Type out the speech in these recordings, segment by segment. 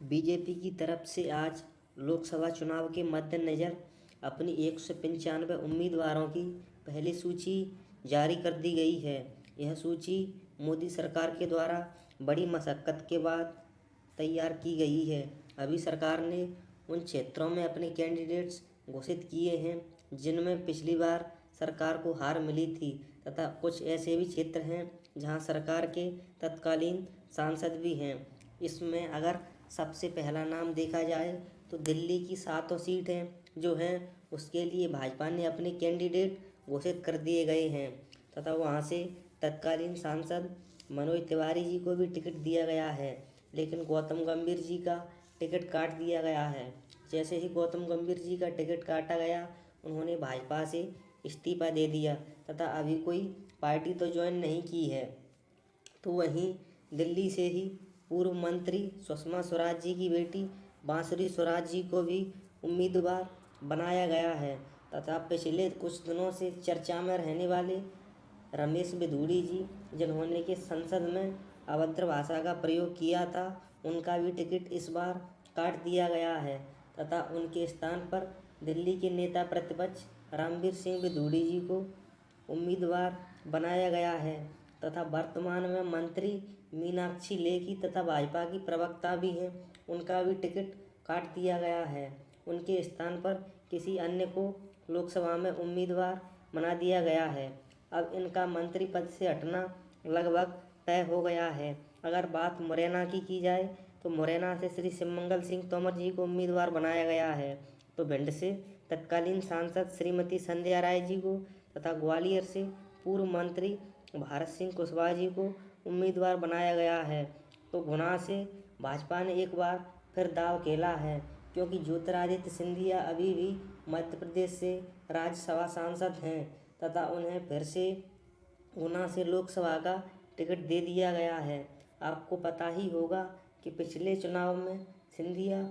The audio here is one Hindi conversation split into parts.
बीजेपी की तरफ से आज लोकसभा चुनाव के मद्देनज़र अपनी 195 उम्मीदवारों की पहली सूची जारी कर दी गई है। यह सूची मोदी सरकार के द्वारा बड़ी मशक्क़त के बाद तैयार की गई है। अभी सरकार ने उन क्षेत्रों में अपने कैंडिडेट्स घोषित किए हैं जिनमें पिछली बार सरकार को हार मिली थी, तथा कुछ ऐसे भी क्षेत्र हैं जहां सरकार के तत्कालीन सांसद भी हैं। इसमें अगर सबसे पहला नाम देखा जाए तो दिल्ली की 7 सीटें जो हैं उसके लिए भाजपा ने अपने कैंडिडेट घोषित कर दिए गए हैं, तथा वहां से तत्कालीन सांसद मनोज तिवारी जी को भी टिकट दिया गया है, लेकिन गौतम गंभीर जी का टिकट काट दिया गया है। जैसे ही गौतम गंभीर जी का टिकट काटा गया, उन्होंने भाजपा से इस्तीफा दे दिया तथा अभी कोई पार्टी तो ज्वाइन नहीं की है। तो वहीं दिल्ली से ही पूर्व मंत्री सुषमा स्वराज जी की बेटी बांसुरी स्वराज जी को भी उम्मीदवार बनाया गया है, तथा पिछले कुछ दिनों से चर्चा में रहने वाले रमेश बिधूड़ी जी, जिन्होंने के संसद में अभद्र भाषा का प्रयोग किया था, उनका भी टिकट इस बार काट दिया गया है, तथा उनके स्थान पर दिल्ली के नेता प्रतिपक्ष रामवीर सिंह बिधूड़ी जी को उम्मीदवार बनाया गया है, तथा वर्तमान में मंत्री मीनाक्षी लेखी तथा भाजपा की प्रवक्ता भी हैं, उनका भी टिकट काट दिया गया है। उनके स्थान पर किसी अन्य को लोकसभा में उम्मीदवार बना दिया गया है। अब इनका मंत्री पद से हटना लगभग तय हो गया है। अगर बात मुरैना की जाए तो मुरैना से श्री शिवमंगल सिंह तोमर जी को उम्मीदवार बनाया गया है, तो भिंड से तत्कालीन सांसद श्रीमती संध्या राय जी को तथा ग्वालियर से पूर्व मंत्री भारत सिंह कुशवाहा जी को उम्मीदवार बनाया गया है। तो गुना से भाजपा ने एक बार फिर दांव खेला है, क्योंकि ज्योतिरादित्य सिंधिया अभी भी मध्य प्रदेश से राज्यसभा सांसद हैं, तथा उन्हें फिर से गुना से लोकसभा का टिकट दे दिया गया है। आपको पता ही होगा कि पिछले चुनाव में सिंधिया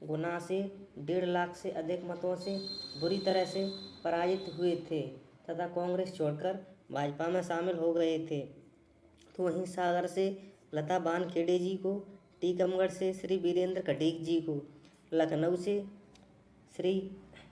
गुना से 1.5 लाख से अधिक मतों से बुरी तरह से पराजित हुए थे, तथा कांग्रेस छोड़कर भाजपा में शामिल हो गए थे। तो वहीं सागर से लता बानखेड़े जी को, टीकमगढ़ से श्री वीरेंद्र खटीक जी को, लखनऊ से श्री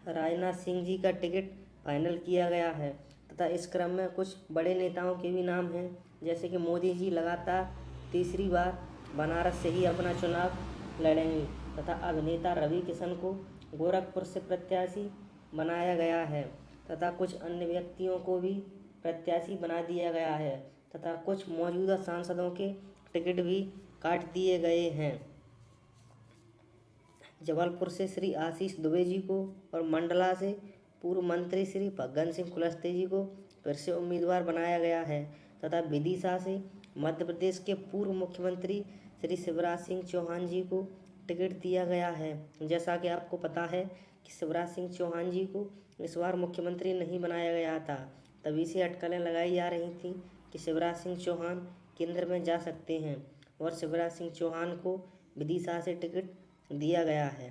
राजनाथ सिंह जी का टिकट फाइनल किया गया है, तथा इस क्रम में कुछ बड़े नेताओं के भी नाम हैं, जैसे कि मोदी जी लगातार तीसरी बार बनारस से ही अपना चुनाव लड़ेंगे, तथा अभिनेता रवि किशन को गोरखपुर से प्रत्याशी बनाया गया है, तथा कुछ अन्य व्यक्तियों को भी प्रत्याशी बना दिया गया है, तथा कुछ मौजूदा सांसदों के टिकट भी काट दिए गए हैं। जबलपुर से श्री आशीष दुबे जी को और मंडला से पूर्व मंत्री श्री फग्गन सिंह कुलस्ते जी को फिर से उम्मीदवार बनाया गया है, तथा विदिशा से मध्य प्रदेश के पूर्व मुख्यमंत्री श्री शिवराज सिंह चौहान जी को टिकट दिया गया है। जैसा कि आपको पता है कि शिवराज सिंह चौहान जी को इस बार मुख्यमंत्री नहीं बनाया गया था, तभी से अटकलें लगाई जा रही थी कि शिवराज सिंह चौहान केंद्र में जा सकते हैं, और शिवराज सिंह चौहान को विदिशा से टिकट दिया गया है।